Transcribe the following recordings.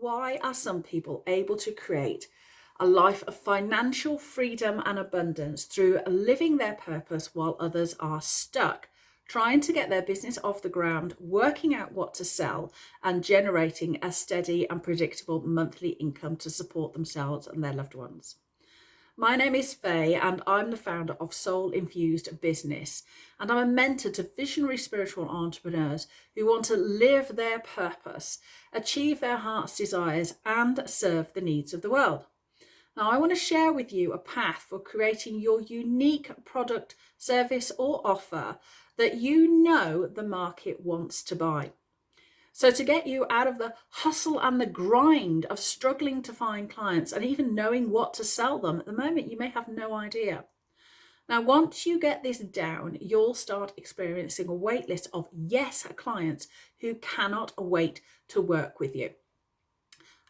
Why are some people able to create a life of financial freedom and abundance through living their purpose while others are stuck, trying to get their business off the ground, working out what to sell, and generating a steady and predictable monthly income to support themselves and their loved ones? My name is Faye, and I'm the founder of Soul Infused Business, and I'm a mentor to visionary spiritual entrepreneurs who want to live their purpose, achieve their heart's desires, and serve the needs of the world. Now, I want to share with you a path for creating your unique product, service, or offer that you know the market wants to buy. So to get you out of the hustle and the grind of struggling to find clients and even knowing what to sell them, at the moment you may have no idea. Now, once you get this down, you'll start experiencing a wait list of yes clients who cannot wait to work with you.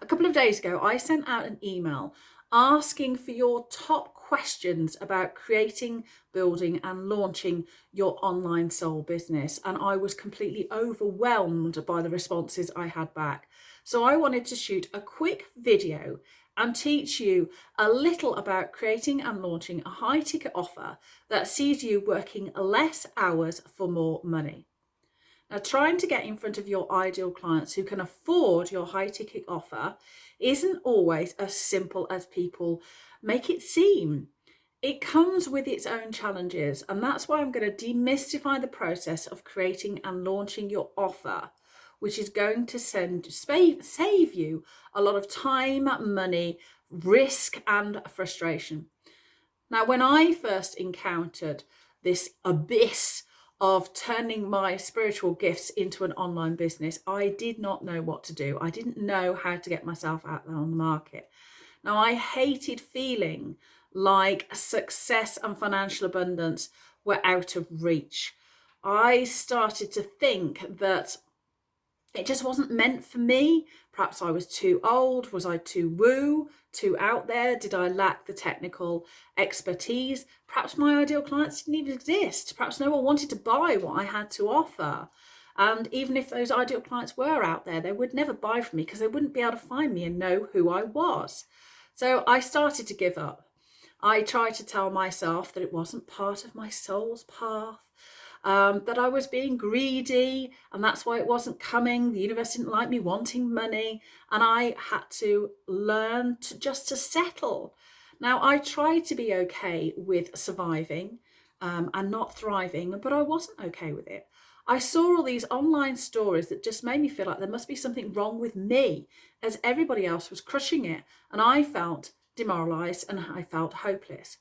A couple of days ago, I sent out an email asking for your top questions about creating, building, and launching your online soul business. And I was completely overwhelmed by the responses I had back. So I wanted to shoot a quick video and teach you a little about creating and launching a high ticket offer that sees you working less hours for more money. Now, trying to get in front of your ideal clients who can afford your high ticket offer isn't always as simple as people make it seem. It comes with its own challenges, and that's why I'm going to demystify the process of creating and launching your offer, which is going to save you a lot of time, money, risk, and frustration. Now, when I first encountered this abyss of turning my spiritual gifts into an online business, I did not know what to do. I didn't know how to get myself out there on the market. Now, I hated feeling like success and financial abundance were out of reach. I started to think that it just wasn't meant for me. Perhaps I was too old. Was I too woo, too out there? Did I lack the technical expertise? Perhaps my ideal clients didn't even exist. Perhaps no one wanted to buy what I had to offer. And even if those ideal clients were out there, they would never buy from me because they wouldn't be able to find me and know who I was. So I started to give up. I tried to tell myself that it wasn't part of my soul's path. That I was being greedy and that's why it wasn't coming. The universe didn't like me wanting money, and I had to learn to just to settle. Now, I tried to be okay with surviving and not thriving, but I wasn't okay with it. I saw all these online stories that just made me feel like there must be something wrong with me, as everybody else was crushing it, and I felt demoralized and I felt hopeless.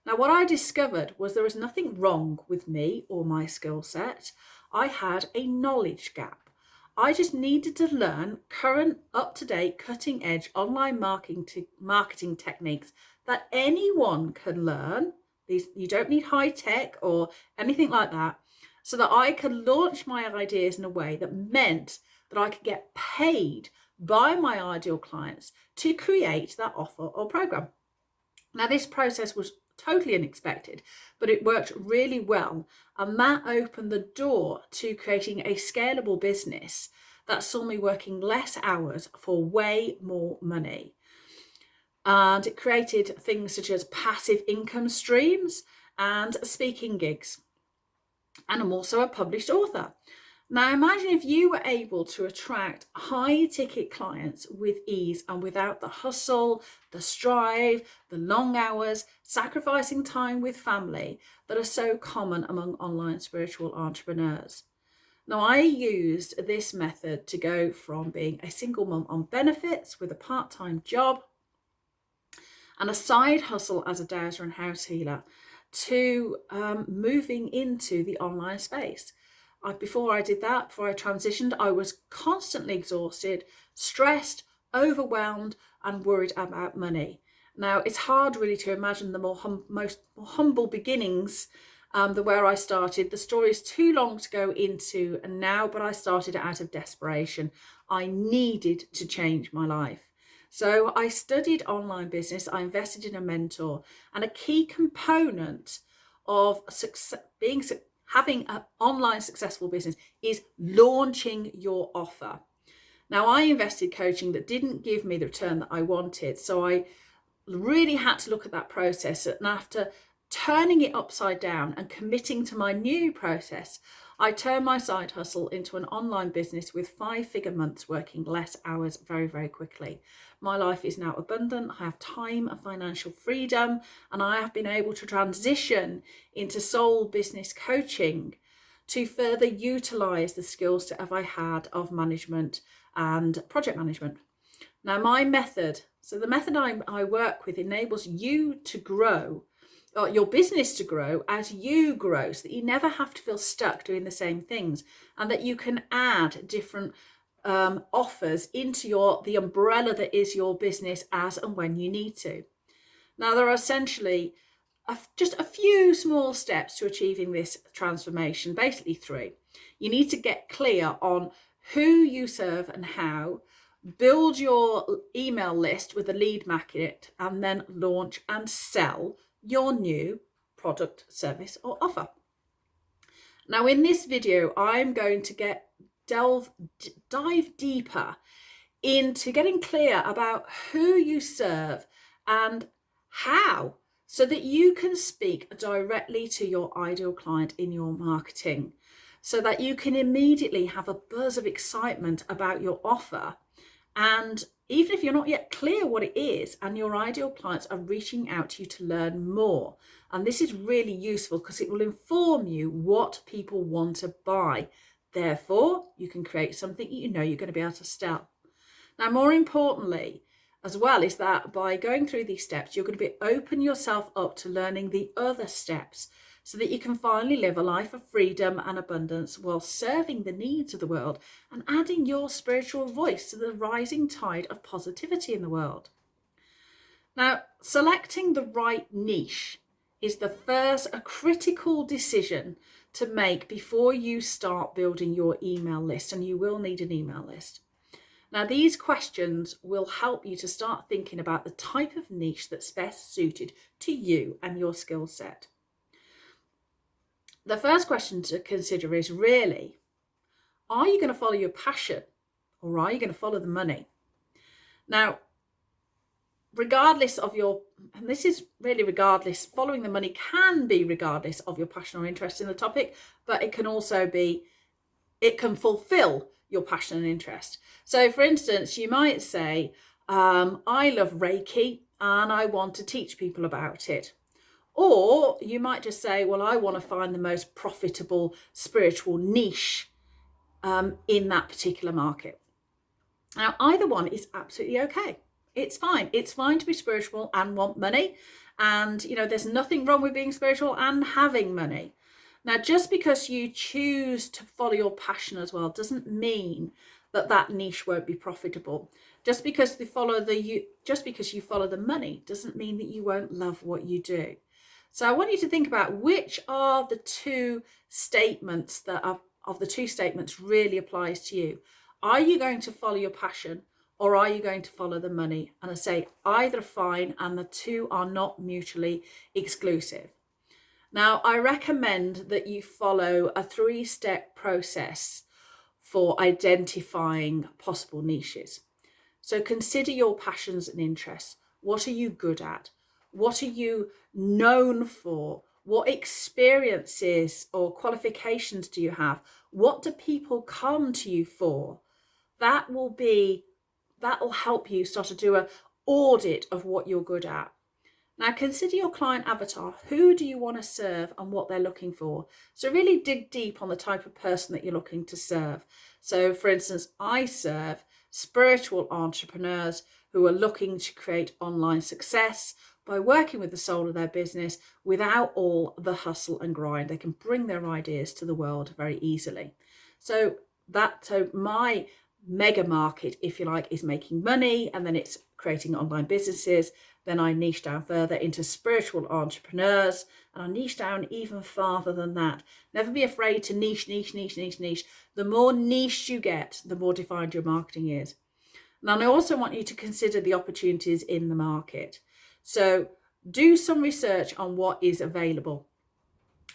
Now, what I discovered was there was nothing wrong with me or my skill set. I had a knowledge gap. I just needed to learn current, up-to-date, cutting-edge online marketing techniques that anyone can learn. You don't need high tech or anything like that, so that I could launch my ideas in a way that meant that I could get paid by my ideal clients to create that offer or program. Now, this process was totally unexpected, but it worked really well. And that opened the door to creating a scalable business that saw me working less hours for way more money. And it created things such as passive income streams and speaking gigs. And I'm also a published author. Now, imagine if you were able to attract high ticket clients with ease and without the hustle, the strive, the long hours, sacrificing time with family that are so common among online spiritual entrepreneurs. Now, I used this method to go from being a single mum on benefits with a part-time job and a side hustle as a dowser and house healer to moving into the online space. Before I transitioned, I was constantly exhausted, stressed, overwhelmed, and worried about money. Now, it's hard really to imagine the most humble beginnings, where I started. The story is too long to go into now, but I started out of desperation. I needed to change my life. So I studied online business, I invested in a mentor, and a key component of having an online successful business is launching your offer. Now, I invested coaching that didn't give me the return that I wanted. So I really had to look at that process. And after turning it upside down and committing to my new process, I turned my side hustle into an online business with 5-figure months, working less hours very, very quickly. My life is now abundant. I have time and financial freedom, and I have been able to transition into soul business coaching to further utilize the skills that I had of management and project management. Now, my method, so the method I work with enables you to grow, or your business to grow as you grow, so that you never have to feel stuck doing the same things, and that you can add different offers into the umbrella that is your business as and when you need to. Now, there are essentially just a few small steps to achieving this transformation, basically 3. You need to get clear on who you serve and how, build your email list with a lead magnet, and then launch and sell your new product, service, or offer. Now, in this video, I'm going to dive deeper into getting clear about who you serve and how, so that you can speak directly to your ideal client in your marketing, so that you can immediately have a buzz of excitement about your offer. And even if you're not yet clear what it is, and your ideal clients are reaching out to you to learn more, and this is really useful because it will inform you what people want to buy. Therefore, you can create something you know you're going to be able to sell. Now, more importantly, as well, is that by going through these steps, you're going to open yourself up to learning the other steps, so that you can finally live a life of freedom and abundance while serving the needs of the world and adding your spiritual voice to the rising tide of positivity in the world. Now, selecting the right niche is a critical decision to make before you start building your email list, and you will need an email list. Now, these questions will help you to start thinking about the type of niche that's best suited to you and your skill set. The first question to consider is really, are you going to follow your passion, or are you going to follow the money? Now, regardless of and this is really regardless, following the money can be regardless of your passion or interest in the topic, but it can also be, it can fulfill your passion and interest. So for instance, you might say, I love Reiki and I want to teach people about it. Or you might just say, well, I want to find the most profitable spiritual niche in that particular market. Now, either one is absolutely okay. It's fine. It's fine to be spiritual and want money. And, there's nothing wrong with being spiritual and having money. Now, just because you choose to follow your passion as well doesn't mean that niche won't be profitable. Just because you follow the money doesn't mean that you won't love what you do. So I want you to think about which are the two statements really applies to you. Are you going to follow your passion, or are you going to follow the money? And I say either fine, and the two are not mutually exclusive. Now, I recommend that you follow a 3-step process for identifying possible niches. So consider your passions and interests. What are you good at? What are you known for? What experiences or qualifications do you have? What do people come to you for? That will help you start to do an audit of what you're good at. Now, consider your client avatar. Who do you want to serve and what they're looking for? So really dig deep on the type of person that you're looking to serve. So for instance, I serve spiritual entrepreneurs who are looking to create online success by working with the soul of their business without all the hustle and grind. They can bring their ideas to the world very easily. So my mega market, if you like, is making money, and then it's creating online businesses. Then I niche down further into spiritual entrepreneurs, and I niche down even farther than that. Never be afraid to niche. The more niche you get, the more defined your marketing is. And I also want you to consider the opportunities in the market. So do some research on what is available.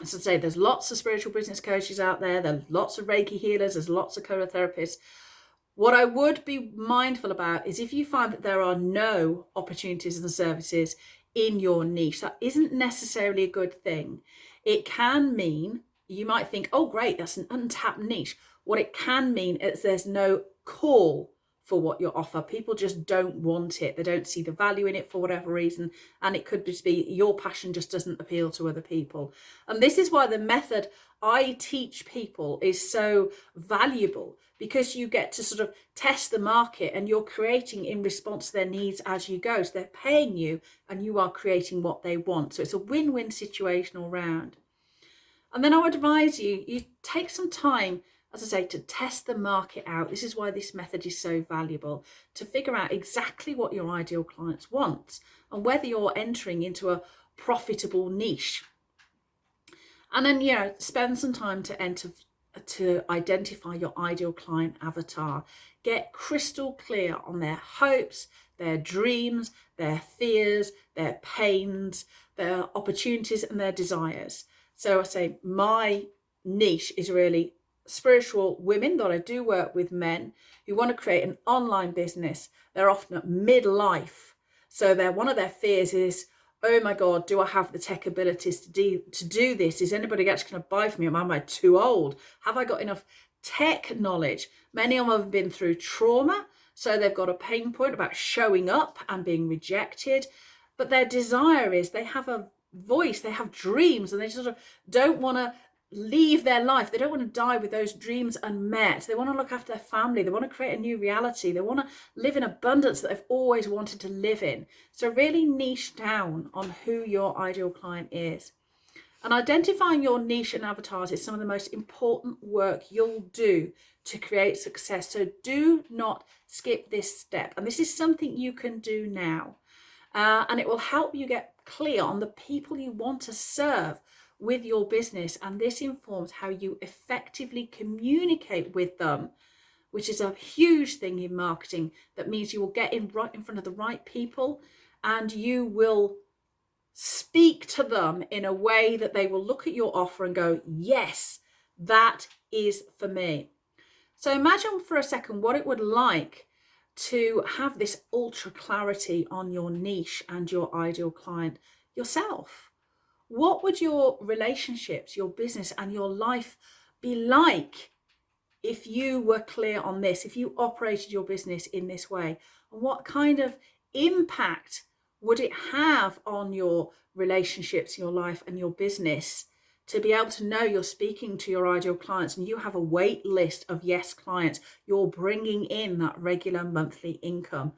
As I say, there's lots of spiritual business coaches out there. There's lots of Reiki healers. There's lots of choreotherapists. What I would be mindful about is if you find that there are no opportunities and services in your niche, that isn't necessarily a good thing. It can mean you might think, oh, great, that's an untapped niche. What it can mean is there's no call for what you offer. People just don't want it. They don't see the value in it for whatever reason. And it could just be your passion just doesn't appeal to other people. And this is why the method I teach people is so valuable, because you get to sort of test the market and you're creating in response to their needs as you go. So they're paying you and you are creating what they want. So it's a win-win situation all round. And then I would advise you take some time, as I say, to test the market out. This is why this method is so valuable, to figure out exactly what your ideal clients want and whether you're entering into a profitable niche. And then, spend some time to identify your ideal client avatar. Get crystal clear on their hopes, their dreams, their fears, their pains, their opportunities and their desires. So I say my niche is really spiritual women, that I do work with men who want to create an online business. They're often at midlife. So one of their fears is, oh my God, do I have the tech abilities to do this? Is anybody actually going to buy from me? Am I too old? Have I got enough tech knowledge? Many of them have been through trauma, so they've got a pain point about showing up and being rejected. But their desire is they have a voice, they have dreams, and they sort of don't want to leave their life. They don't want to die with those dreams unmet. They want to look after their family. They want to create a new reality. They want to live in abundance that they've always wanted to live in. So really niche down on who your ideal client is. And identifying your niche and avatars is some of the most important work you'll do to create success. So do not skip this step. And this is something you can do now. And it will help you get clear on the people you want to serve with your business. And this informs how you effectively communicate with them, which is a huge thing in marketing. That means you will get right in front of the right people and you will speak to them in a way that they will look at your offer and go, yes, that is for me. So imagine for a second what it would like to have this ultra clarity on your niche and your ideal client yourself. What would your relationships, your business and your life be like if you were clear on this, if you operated your business in this way? And what kind of impact would it have on your relationships, your life and your business, to be able to know you're speaking to your ideal clients and you have a wait list of yes clients, you're bringing in that regular monthly income.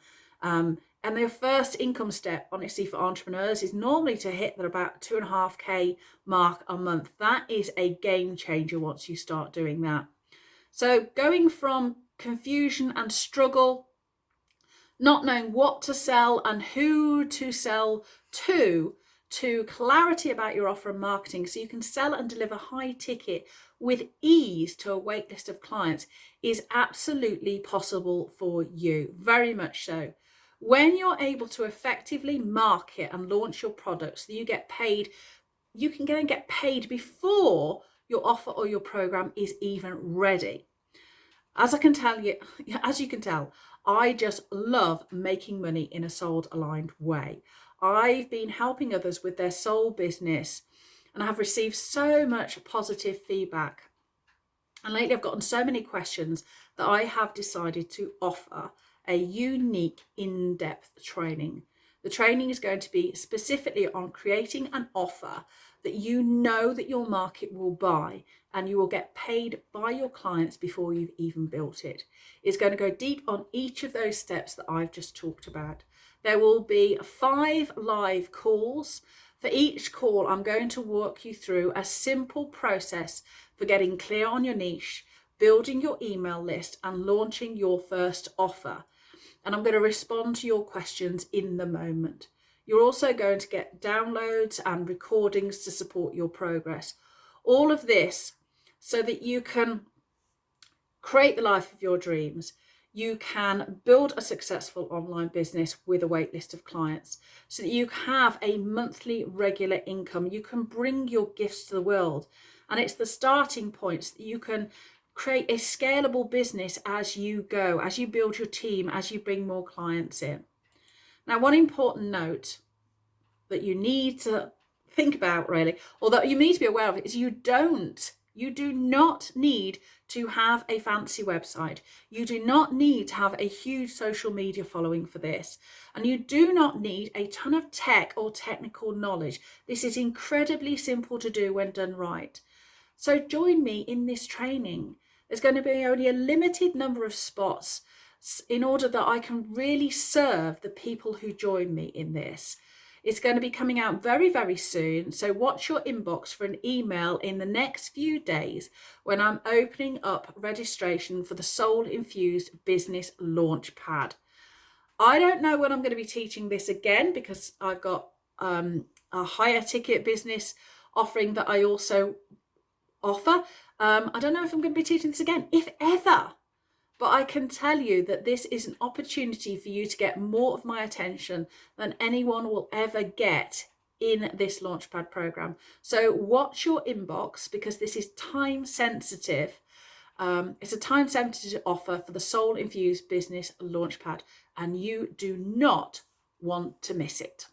And their first income step, honestly, for entrepreneurs is normally to hit that about 2.5K mark a month. That is a game changer once you start doing that. So going from confusion and struggle, not knowing what to sell and who to sell to clarity about your offer and marketing so you can sell and deliver high ticket with ease to a wait list of clients is absolutely possible for you, very much so. When you're able to effectively market and launch your products, so you get paid, you can go and get paid before your offer or your program is even ready. As you can tell, I just love making money in a soul aligned way. I've been helping others with their soul business and I have received so much positive feedback. And lately I've gotten so many questions that I have decided to offer a unique in-depth training. The training is going to be specifically on creating an offer that you know that your market will buy and you will get paid by your clients before you've even built it. It's going to go deep on each of those steps that I've just talked about. There will be 5 live calls. For each call, I'm going to walk you through a simple process for getting clear on your niche, building your email list and launching your first offer. And I'm going to respond to your questions in the moment. You're also going to get downloads and recordings to support your progress. All of this so that you can create the life of your dreams. You can build a successful online business with a wait list of clients so that you have a monthly regular income. You can bring your gifts to the world. And it's the starting points that you can create a scalable business as you go, as you build your team, as you bring more clients in. Now, one important note that you need to think about, really, or that you need to be aware of, is you do not need to have a fancy website. You do not need to have a huge social media following for this. And you do not need a ton of tech or technical knowledge. This is incredibly simple to do when done right. So join me in this training. There's going to be only a limited number of spots in order that I can really serve the people who join me in this. It's going to be coming out very, very soon. So watch your inbox for an email in the next few days when I'm opening up registration for the Soul Infused Business Launchpad. I don't know when I'm going to be teaching this again, because I've got a higher ticket business offering that I also offer. I don't know if I'm going to be teaching this again, if ever. But I can tell you that this is an opportunity for you to get more of my attention than anyone will ever get in this Launchpad program. So watch your inbox, because this is time sensitive. It's a time sensitive offer for the Soul Infused Business Launchpad, and you do not want to miss it.